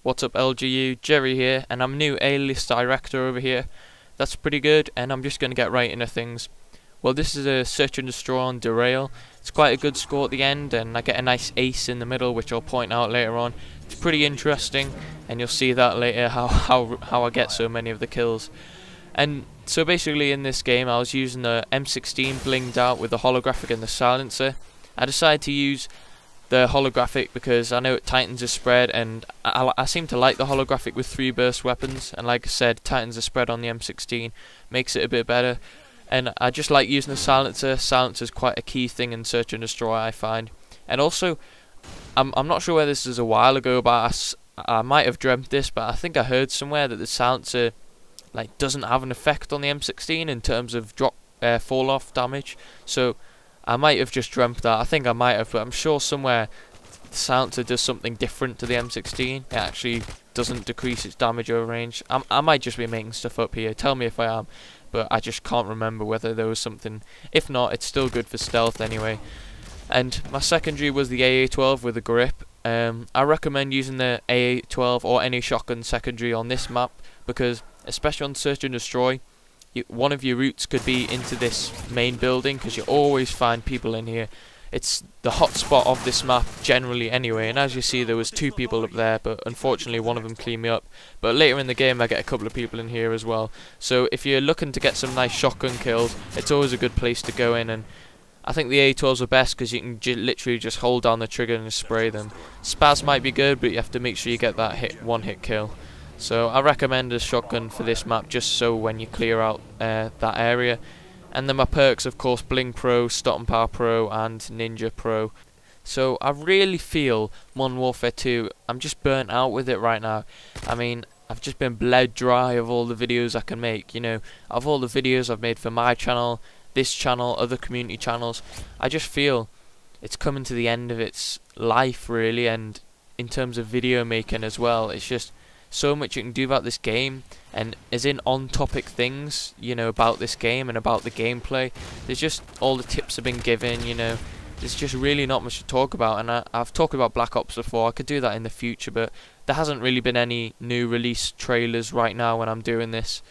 What's up LGU, Jerry here, and I'm new A-list director over here. That's pretty good, and I'm just going to get right into things. Well, this is a search and destroy on Derail. It's quite a good score at the end, and I get a nice ace in the middle, which I'll point out later on. It's pretty interesting, and you'll see that later how I get so many of the kills. And so basically in this game I was using the M16 blinged out with the holographic and the silencer. I decided to use the holographic because I know it tightens the spread, and I seem to like the holographic with 3 burst weapons, and like I said, tightens the spread on the M16, makes it a bit better. And I just like using the silencer. Silencer is quite a key thing in search and destroy, I find. And also, I'm not sure whether this is a while ago, but I might have dreamt this, but I think I heard somewhere that the silencer doesn't have an effect on the M16 in terms of drop fall off damage. So I might have just dreamt that. I think I might have, but I'm sure somewhere the silencer does something different to the M16. It actually doesn't decrease its damage over range. I might just be making stuff up here. Tell me if I am, but I just can't remember whether there was something. If not, it's still good for stealth anyway. And my secondary was the AA-12 with a grip. I recommend using the AA-12 or any shotgun secondary on this map because, especially on search and destroy, one of your routes could be into this main building because you always find people in here. It's the hot spot of this map generally anyway, and as you see there was 2 people up there, but unfortunately one of them cleaned me up. But later in the game I get a couple of people in here as well. So if you're looking to get some nice shotgun kills, it's always a good place to go in. And I think the A12s are best because you can literally just hold down the trigger and spray them. Spaz might be good, but you have to make sure you get that one-hit kill. So I recommend a shotgun for this map just so when you clear out that area. And then my perks, of course, Bling Pro, Stop & Power Pro and Ninja Pro. So I really feel Modern Warfare 2, I'm just burnt out with it right now. I mean, I've just been bled dry of all the videos I can make, you know, of all the videos I've made for my channel, this channel, other community channels. I just feel it's coming to the end of its life really, and in terms of video making as well, it's just so much you can do about this game, and as in on topic things, you know, about this game and about the gameplay. There's just all the tips have been given, you know, there's just really not much to talk about. And I've talked about Black Ops before, I could do that in the future, but there hasn't really been any new release trailers right now when I'm doing this.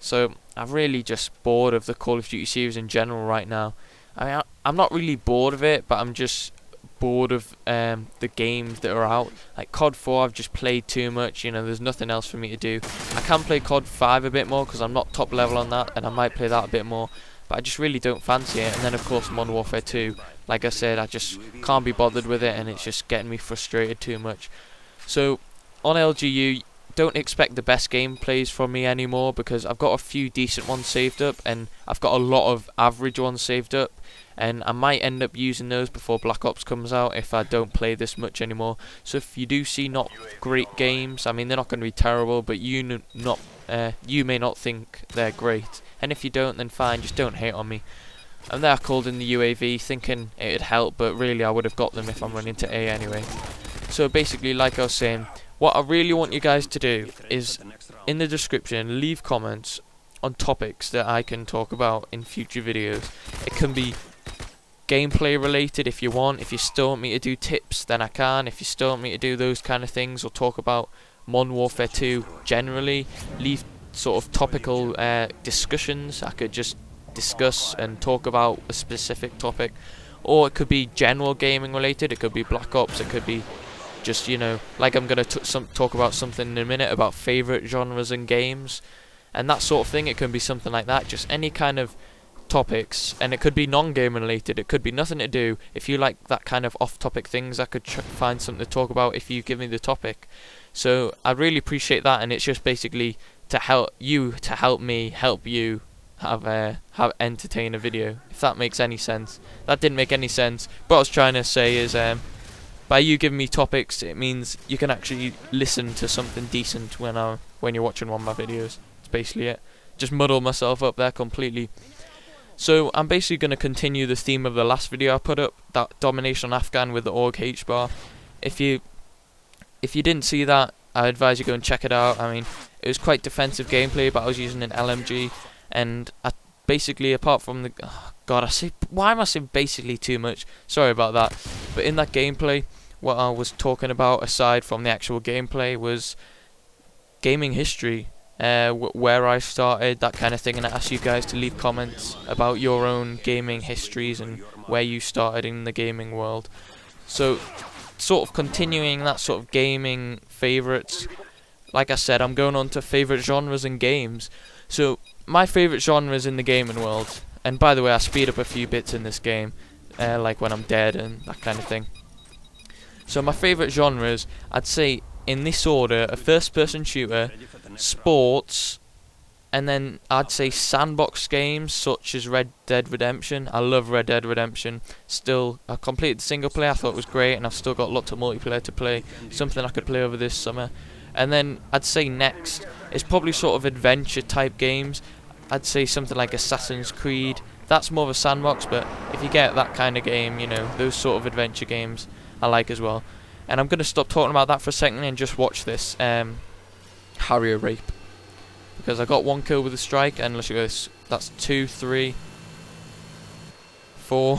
So I'm really just bored of the Call of Duty series in general right now. I mean, I'm not really bored of it, but I'm just bored of the games that are out. Like COD 4 I've just played too much, you know, there's nothing else for me to do. I can play COD 5 a bit more because I'm not top level on that, and I might play that a bit more, but I just really don't fancy it. And then of course Modern Warfare 2, like I said, I just can't be bothered with it, and it's just getting me frustrated too much. So on LGU, don't expect the best gameplays from me anymore because I've got a few decent ones saved up, and I've got a lot of average ones saved up, and I might end up using those before Black Ops comes out if I don't play this much anymore. So if you do see not great games, I mean, they're not going to be terrible, but you may not think they're great, and if you don't, then fine, just don't hate on me. And they are called in the UAV thinking it'd help, but really I would have got them if I'm running to A anyway. So basically, like I was saying, what I really want you guys to do is, in the description, leave comments on topics that I can talk about in future videos. It can be gameplay related if you want. If you still want me to do tips, then I can. If you still want me to do those kind of things or talk about Modern Warfare 2 generally, leave sort of topical discussions. I could just discuss and talk about a specific topic, or it could be general gaming related. It could be Black Ops, it could be just, you know, like I'm going to talk about something in a minute about favourite genres and games and that sort of thing. It can be something like that, just any kind of topics, and it could be non-gaming related, it could be nothing to do. If you like that kind of off-topic things, I could find something to talk about if you give me the topic. So I really appreciate that, and it's just basically to help me help you have entertain a video, if that makes any sense. That didn't make any sense. What I was trying to say is, by you giving me topics, it means you can actually listen to something decent when you're watching one of my videos. That's basically it. Just muddle myself up there completely. So I'm basically going to continue the theme of the last video I put up, that domination on Afghan with the AUG H-bar. If you didn't see that, I advise you go and check it out. I mean, it was quite defensive gameplay, but I was using an LMG, and I basically, apart from the... Oh God, why am I saying basically too much? Sorry about that. But in that gameplay, what I was talking about aside from the actual gameplay was gaming history, where I started, that kind of thing, and I asked you guys to leave comments about your own gaming histories and where you started in the gaming world. So sort of continuing that sort of gaming favourites, like I said, I'm going on to favourite genres and games. So my favourite genres in the gaming world, and by the way I speed up a few bits in this game, like when I'm dead and that kind of thing. So my favourite genres, I'd say in this order: a first person shooter, sports, and then I'd say sandbox games such as Red Dead Redemption. I love Red Dead Redemption. Still, I completed the single player, I thought it was great, and I've still got lots of multiplayer to play, something I could play over this summer. And then I'd say next is probably sort of adventure type games. I'd say something like Assassin's Creed. That's more of a sandbox, but if you get that kind of game, you know, those sort of adventure games I like as well. And I'm going to stop talking about that for a second and just watch this Harrier rape, because I got 1 kill with a strike, and let's go, this, that's 2, 3, 4,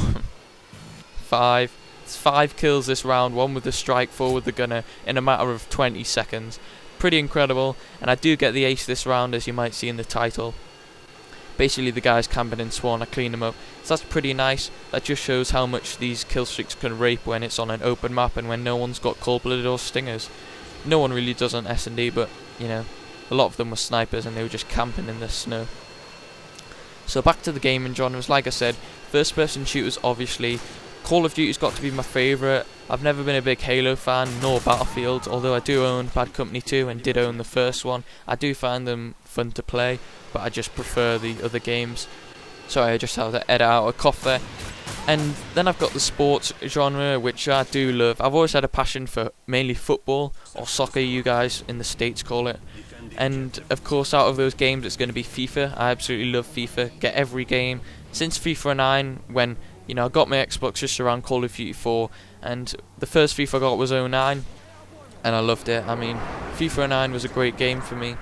5. It's 5 kills this round, 1 with the strike, 4 with the gunner, in a matter of 20 seconds. Pretty incredible, and I do get the ace this round, as you might see in the title. Basically the guy's camping in spawn, I clean him up, so that's pretty nice. That just shows how much these kill streaks can rape when it's on an open map and when no one's got cold-blooded or stingers. No one really does on SnD, but you know, a lot of them were snipers and they were just camping in the snow. So back to the gaming genres, like I said, first person shooters obviously. Call of Duty's got to be my favourite. I've never been a big Halo fan, nor Battlefield, although I do own Bad Company 2 and did own the first one. I do find them fun to play, but I just prefer the other games. Sorry, I just had to edit out a cough there. And then I've got the sports genre, which I do love. I've always had a passion for mainly football, or soccer you guys in the States call it. And of course out of those games it's going to be FIFA. I absolutely love FIFA, get every game. Since FIFA 9, when you know, I got my Xbox just around Call of Duty 4, and the first FIFA I got was 09, and I loved it. I mean, FIFA 09 was a great game for me,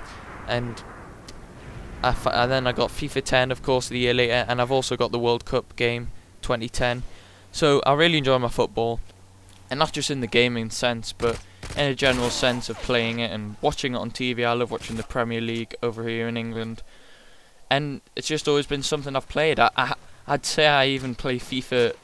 and then I got FIFA 10, of course, the year later, and I've also got the World Cup game, 2010. So I really enjoy my football, and not just in the gaming sense, but in a general sense of playing it and watching it on TV. I love watching the Premier League over here in England, and it's just always been something I've played. I'd say I even play FIFA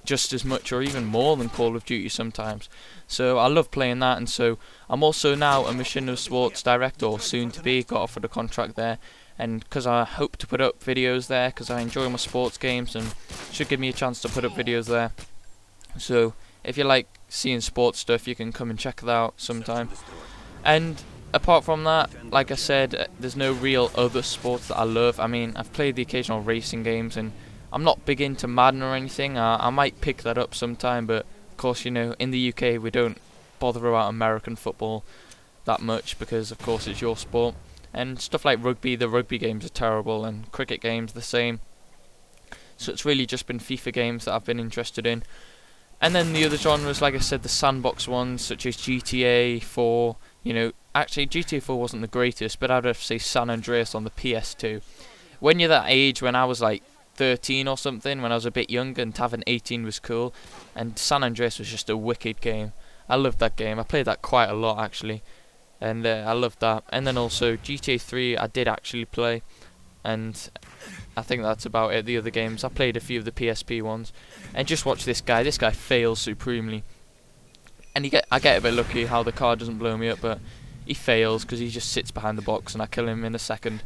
just as much or even more than Call of Duty sometimes. So I love playing that, and so I'm also now a Machinima Sports director, or soon to be, got offered a contract there. And because I hope to put up videos there, because I enjoy my sports games and should give me a chance to put up videos there. So if you like seeing sports stuff, you can come and check that out sometime. And apart from that, like I said, there's no real other sports that I love. I mean, I've played the occasional racing games, and I'm not big into Madden or anything. I might pick that up sometime, but of course, you know, in the UK we don't bother about American football that much, because of course it's your sport. And stuff like rugby, the rugby games are terrible, and cricket games the same. So it's really just been FIFA games that I've been interested in. And then the other genres, like I said, the sandbox ones such as GTA 4. You know, actually GTA 4 wasn't the greatest, but I'd have to say San Andreas on the PS2. When you're that age, when I was like 13 or something, when I was a bit younger, and having 18 was cool, and San Andreas was just a wicked game. I loved that game. I played that quite a lot actually, and I loved that. And then also GTA 3 I did actually play, and I think that's about it. The other games I played a few of the PSP ones. And just watch this guy fails supremely, and I get a bit lucky how the car doesn't blow me up, but he fails because he just sits behind the box and I kill him in a second.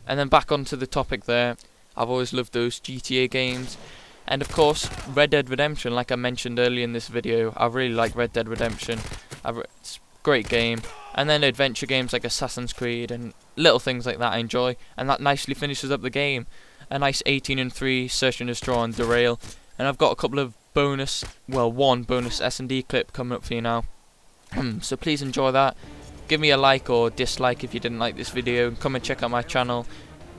And then back onto the topic there, I've always loved those GTA games, and of course Red Dead Redemption, like I mentioned earlier in this video. I really like Red Dead Redemption. It's a great game. And then adventure games like Assassin's Creed and little things like that I enjoy, and that nicely finishes up the game. A nice 18-3 search and destroy on Derail, and I've got a couple of one bonus SnD clip coming up for you now. So please enjoy that. Give me a like or dislike if you didn't like this video, and come and check out my channel.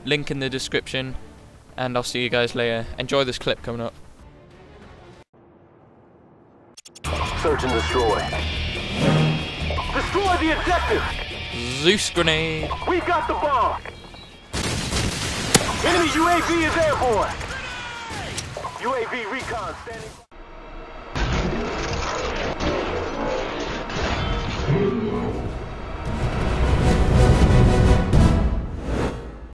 Link in the description, and I'll see you guys later. Enjoy this clip coming up. Search and destroy. Destroy the objective! Zeus grenade! We got the bomb! Enemy UAV is airborne! UAV recon standing...